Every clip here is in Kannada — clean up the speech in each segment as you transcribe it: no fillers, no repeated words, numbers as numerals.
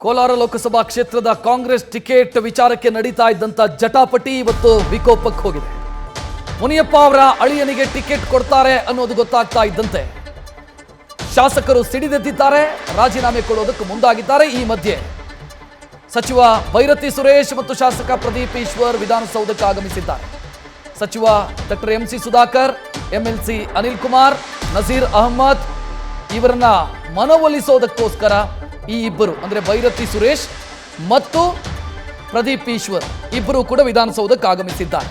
ಕೋಲಾರ ಲೋಕಸಭಾ ಕ್ಷೇತ್ರದ ಕಾಂಗ್ರೆಸ್ ಟಿಕೆಟ್ ವಿಚಾರಕ್ಕೆ ನಡೀತಾ ಇದ್ದಂತ ಜಟಾಪಟಿ ಇವತ್ತು ವಿಕೋಪಕ್ಕೆ ಹೋಗಿದೆ. ಮುನಿಯಪ್ಪ ಅವರ ಅಳಿಯನಿಗೆ ಟಿಕೆಟ್ ಕೊಡ್ತಾರೆ ಅನ್ನೋದು ಗೊತ್ತಾಗ್ತಾ ಇದ್ದಂತೆ ಶಾಸಕರು ಸಿಡಿದೆದ್ದಿದ್ದಾರೆ, ರಾಜೀನಾಮೆ ಕೊಡೋದಕ್ಕೆ ಮುಂದಾಗಿದ್ದಾರೆ. ಈ ಮಧ್ಯೆ ಸಚಿವ ಭೈರತಿ ಸುರೇಶ್ ಮತ್ತು ಶಾಸಕ ಪ್ರದೀಪ್ ಈಶ್ವರ್ ವಿಧಾನಸೌಧಕ್ಕೆ ಆಗಮಿಸಿದ್ದಾರೆ. ಸಚಿವ doctor MC Sudhakar, MLC Anil Kumar, Nazeer Ahmed ಇವರನ್ನ ಮನವೊಲಿಸೋದಕ್ಕೋಸ್ಕರ ಈ ಇಬ್ಬರು ಅಂದ್ರೆ ಭೈರತಿ ಸುರೇಶ್ ಮತ್ತು ಪ್ರದೀಪ್ ಈಶ್ವರ್ ಇಬ್ಬರು ಕೂಡ ವಿಧಾನಸೌಧಕ್ಕೆ ಆಗಮಿಸಿದ್ದಾರೆ.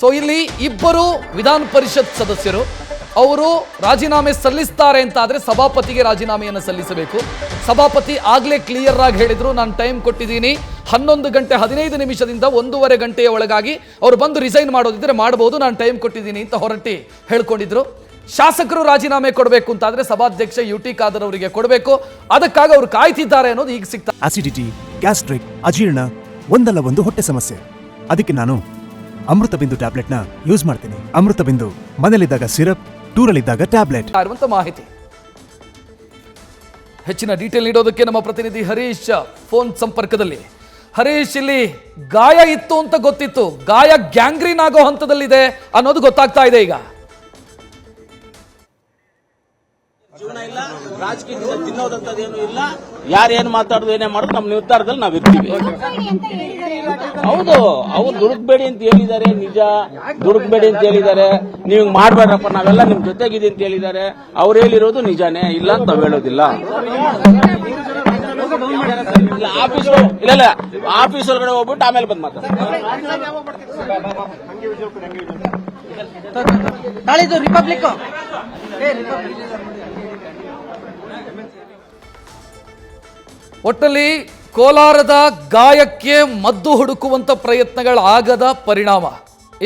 ಸೊ ಇಲ್ಲಿ ಇಬ್ಬರು ವಿಧಾನ ಪರಿಷತ್ ಸದಸ್ಯರು ಅವರು ರಾಜೀನಾಮೆ ಸಲ್ಲಿಸ್ತಾರೆ ಅಂತ ಆದ್ರೆ ಸಭಾಪತಿಗೆ ರಾಜೀನಾಮೆಯನ್ನು ಸಲ್ಲಿಸಬೇಕು. ಸಭಾಪತಿ ಆಗ್ಲೇ ಕ್ಲಿಯರ್ ಆಗಿ ಹೇಳಿದ್ರು, ನಾನು ಟೈಮ್ ಕೊಟ್ಟಿದ್ದೀನಿ 11 ಗಂಟೆ 15 ನಿಮಿಷದಿಂದ 1.5 ಗಂಟೆಯ ಒಳಗಾಗಿ ಅವರು ಬಂದು ರಿಸೈನ್ ಮಾಡೋದಿದ್ರೆ ಮಾಡಬಹುದು, ನಾನು ಟೈಮ್ ಕೊಟ್ಟಿದ್ದೀನಿ ಅಂತ ಹೊರಟಿ ಹೇಳ್ಕೊಂಡಿದ್ರು. ಶಾಸಕರು ರಾಜೀನಾಮೆ ಕೊಡಬೇಕು ಅಂತಾದ್ರೆ ಸಭಾಧ್ಯಕ್ಷ ಯುಟಿ ಖಾದರ್ ಅವರಿಗೆ ಕೊಡಬೇಕು, ಅದಕ್ಕಾಗಿ ಅವರು ಕಾಯ್ತಿದ್ದಾರೆ ಅನ್ನೋದು ಈಗ ಸಿಗ್ತಾ. ಆಸಿಡಿಟಿ, ಗ್ಯಾಸ್ಟ್ರಿಕ್, ಅಜೀರ್ಣ ಒಂದಲ್ಲ ಒಂದು ಹೊಟ್ಟೆ ಸಮಸ್ಯೆ, ಅದಕ್ಕೆ ನಾನು ಅಮೃತ ಬಿಂದು ಟ್ಯಾಬ್ಲೆಟ್ ನ ಯೂಸ್ ಮಾಡ್ತೀನಿ. ಅಮೃತ ಬಿಂದು ಮನೇಲಿದ್ದಾಗ ಸಿರಪ್, ಟೂರಲ್ಲಿದ್ದಾಗ ಟ್ಯಾಬ್ಲೆಟ್ ಇರುವಂತ ಮಾಹಿತಿ. ಹೆಚ್ಚಿನ ಡೀಟೇಲ್ ನೀಡೋದಕ್ಕೆ ನಮ್ಮ ಪ್ರತಿನಿಧಿ ಹರೀಶ್ ಫೋನ್ ಸಂಪರ್ಕದಲ್ಲಿ. ಹರೀಶ್, ಇಲ್ಲಿ ಗಾಯ ಇತ್ತು ಅಂತ ಗೊತ್ತಿತ್ತು, ಗಾಯ ಗ್ಯಾಂಗ್ರೀನ್ ಆಗೋ ಹಂತದಲ್ಲಿದೆ ಅನ್ನೋದು ಗೊತ್ತಾಗ್ತಾ ಇದೆ ಈಗ. ಜೀವನ ಇಲ್ಲ, ರಾಜಕೀಯದಿಂದ ತಿನ್ನೋದಂತದೇನು ಇಲ್ಲ, ಯಾರೇನ್ ಮಾತಾಡೋದು ಏನೇ ಮಾಡೋದು ನಮ್ಮ ನಿರ್ಧಾರದಲ್ಲಿ ನಾವ್ ಇರ್ತೀವಿ. ಹೌದು, ಅವ್ರು ದುಡುಕ್ಬೇಡಿ ಅಂತ ಹೇಳಿದ್ದಾರೆ, ನಿಜ ದುಡುಕ್ಬೇಡಿ ಅಂತ ಹೇಳಿದ್ದಾರೆ. ನೀವು ಮಾಡ್ಬೇಡ್ರಪ್ಪ, ನಾವೆಲ್ಲ ನಿಮ್ ಜೊತೆಗಿದೆ ಅಂತ ಹೇಳಿದ್ದಾರೆ. ಅವ್ರು ಹೇಳಿರೋದು ನಿಜಾನೇ, ಇಲ್ಲ ಅಂತ ನಾವ್ ಹೇಳೋದಿಲ್ಲ. ಆಫೀಸ್ ಇಲ್ಲ ಆಫೀಸ್ ಒಳಗಡೆ ಹೋಗ್ಬಿಟ್ಟು ಆಮೇಲೆ ಬಂದ್ ಮಾತಾಡ. ರಿಪಬ್ಲಿಕ್ ಒಟ್ಟಲ್ಲಿ ಕೋಲಾರದ ಗಾಯಕ್ಕೆ ಮದ್ದು ಹುಡುಕುವಂತ ಪ್ರಯತ್ನಗಳಾಗದ ಪರಿಣಾಮ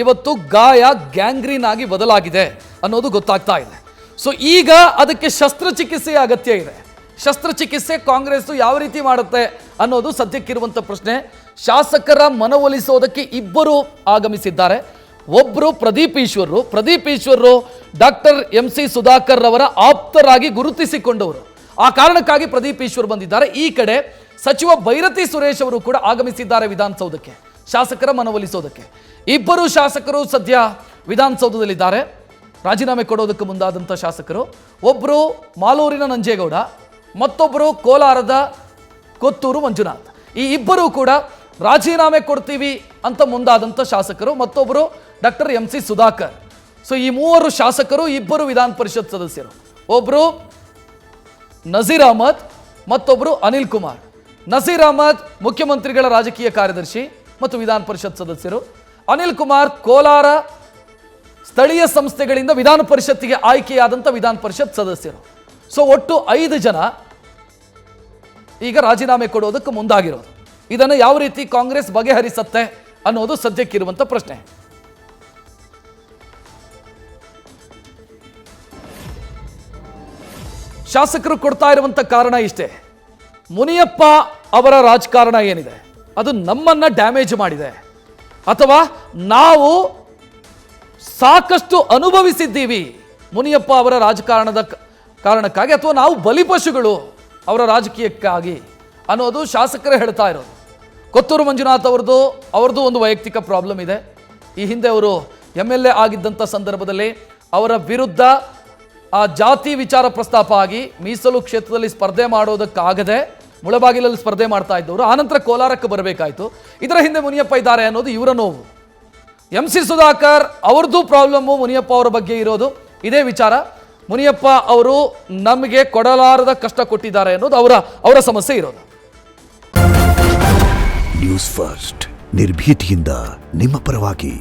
ಇವತ್ತು ಗಾಯ ಗ್ಯಾಂಗ್ರೀನ್ ಆಗಿ ಬದಲಾಗಿದೆ ಅನ್ನೋದು ಗೊತ್ತಾಗ್ತಾ ಇದೆ. ಸೊ ಈಗ ಅದಕ್ಕೆ ಶಸ್ತ್ರಚಿಕಿತ್ಸೆಯ ಅಗತ್ಯ ಇದೆ. ಶಸ್ತ್ರಚಿಕಿತ್ಸೆ ಕಾಂಗ್ರೆಸ್ ಯಾವ ರೀತಿ ಮಾಡುತ್ತೆ ಅನ್ನೋದು ಸದ್ಯಕ್ಕಿರುವಂತ ಪ್ರಶ್ನೆ. ಶಾಸಕರ ಮನವೊಲಿಸೋದಕ್ಕೆ ಇಬ್ಬರು ಆಗಮಿಸಿದ್ದಾರೆ. ಒಬ್ಬರು ಪ್ರದೀಪ್ ಈಶ್ವರ್ ಡಾಕ್ಟರ್ ಎಂಸಿ ಸುಧಾಕರ್ ಅವರ ಆಪ್ತರಾಗಿ ಗುರುತಿಸಿಕೊಂಡವರು. ಆ ಕಾರಣಕ್ಕಾಗಿ ಪ್ರದೀಪ್ ಈಶ್ವರ್ ಬಂದಿದ್ದಾರೆ. ಈ ಕಡೆ ಸಚಿವ ಭೈರತಿ ಸುರೇಶ್ ಅವರು ಕೂಡ ಆಗಮಿಸಿದ್ದಾರೆ ವಿಧಾನಸೌಧಕ್ಕೆ ಶಾಸಕರ ಮನವೊಲಿಸೋದಕ್ಕೆ. ಇಬ್ಬರು ಶಾಸಕರು ಸದ್ಯ ವಿಧಾನಸೌಧದಲ್ಲಿದ್ದಾರೆ. ರಾಜೀನಾಮೆ ಕೊಡೋದಕ್ಕೆ ಮುಂದಾದಂಥ ಶಾಸಕರು ಒಬ್ಬರು ಮಾಲೂರಿನ ನಂಜೇಗೌಡ, ಮತ್ತೊಬ್ಬರು ಕೋಲಾರದ ಕೊತ್ತೂರು ಮಂಜುನಾಥ್. ಈ ಇಬ್ಬರು ಕೂಡ ರಾಜೀನಾಮೆ ಕೊಡ್ತೀವಿ ಅಂತ ಮುಂದಾದಂಥ ಶಾಸಕರು. ಮತ್ತೊಬ್ಬರು ಡಾಕ್ಟರ್ ಎಂಸಿ ಸುಧಾಕರ್. ಸೊ ಈ ಮೂವರು ಶಾಸಕರು, ಇಬ್ಬರು ವಿಧಾನ ಪರಿಷತ್ ಸದಸ್ಯರು. ಒಬ್ಬರು ನಜೀರ್ ಅಹಮದ್, ಮತ್ತೊಬ್ಬರು ಅನಿಲ್ ಕುಮಾರ್. ನಜೀರ್ ಅಹಮದ್ ಮುಖ್ಯಮಂತ್ರಿಗಳ ರಾಜಕೀಯ ಕಾರ್ಯದರ್ಶಿ ಮತ್ತು ವಿಧಾನ ಪರಿಷತ್ ಸದಸ್ಯರು. ಅನಿಲ್ ಕುಮಾರ್ ಕೋಲಾರ ಸ್ಥಳೀಯ ಸಂಸ್ಥೆಗಳಿಂದ ವಿಧಾನ ಪರಿಷತ್ತಿಗೆ ಆಯ್ಕೆಯಾದಂಥ ವಿಧಾನ ಪರಿಷತ್ ಸದಸ್ಯರು. ಸೊ ಒಟ್ಟು 5 ಜನ ಈಗ ರಾಜೀನಾಮೆ ಕೊಡೋದಕ್ಕೆ ಮುಂದಾಗಿರೋದು. ಇದನ್ನು ಯಾವ ರೀತಿ ಕಾಂಗ್ರೆಸ್ ಬಗೆಹರಿಸತ್ತೆ ಅನ್ನೋದು ಸದ್ಯಕ್ಕಿರುವಂಥ ಪ್ರಶ್ನೆ. ಶಾಸಕರು ಕೊಡ್ತಾ ಇರುವಂತ ಕಾರಣ ಇಷ್ಟೇ, ಮುನಿಯಪ್ಪ ಅವರ ರಾಜಕಾರಣ ಏನಿದೆ ಅದು ನಮ್ಮನ್ನ ಡ್ಯಾಮೇಜ್ ಮಾಡಿದೆ, ಅಥವಾ ನಾವು ಸಾಕಷ್ಟು ಅನುಭವಿಸಿದ್ದೀವಿ ಮುನಿಯಪ್ಪ ಅವರ ರಾಜಕಾರಣದ ಕಾರಣಕ್ಕಾಗಿ, ಅಥವಾ ನಾವು ಬಲಿಪಶುಗಳು ಅವರ ರಾಜಕೀಯಕ್ಕಾಗಿ ಅನ್ನೋದು ಶಾಸಕರೇ ಹೇಳ್ತಾ ಇರೋದು. ಕೊತ್ತೂರು ಮಂಜುನಾಥ್ ಅವ್ರದ್ದು ಒಂದು ವೈಯಕ್ತಿಕ ಪ್ರಾಬ್ಲಮ್ ಇದೆ. ಈ ಹಿಂದೆ ಅವರು MLA ಆಗಿದ್ದಂಥ ಸಂದರ್ಭದಲ್ಲಿ ಅವರ ವಿರುದ್ಧ ಆ ಜಾತಿ ವಿಚಾರ ಪ್ರಸ್ತಾಪ ಆಗಿ ಮೀಸಲು ಕ್ಷೇತ್ರದಲ್ಲಿ ಸ್ಪರ್ಧೆ ಮಾಡೋದಕ್ಕಾಗದೆ ಮುಳಬಾಗಿಲಲ್ಲಿ ಸ್ಪರ್ಧೆ ಮಾಡ್ತಾ ಇದ್ದವರು. ಆನಂತರ ಕೋಲಾರಕ್ಕೆ ಬರಬೇಕಾಯಿತು. ಇದರ ಹಿಂದೆ ಮುನಿಯಪ್ಪ ಇದ್ದಾರೆ ಅನ್ನೋದು ಇವರ ನೋವು. ಎಂಸಿ ಸುಧಾಕರ್ ಅವ್ರದ್ದು ಪ್ರಾಬ್ಲಮ್ಮು ಮುನಿಯಪ್ಪ ಅವರ ಬಗ್ಗೆ ಇರೋದು ಇದೇ ವಿಚಾರ. ಮುನಿಯಪ್ಪ ಅವರು ನಮಗೆ ಕೊಡಲಾರದ ಕಷ್ಟ ಕೊಟ್ಟಿದ್ದಾರೆ ಅನ್ನೋದು ಅವರ ಸಮಸ್ಯೆ ಇರೋದು. ನ್ಯೂಸ್ ಫಸ್ಟ್ ನಿರ್ಭೀತಿಯಿಂದ ನಿಮ್ಮ ಪರವಾಗಿ.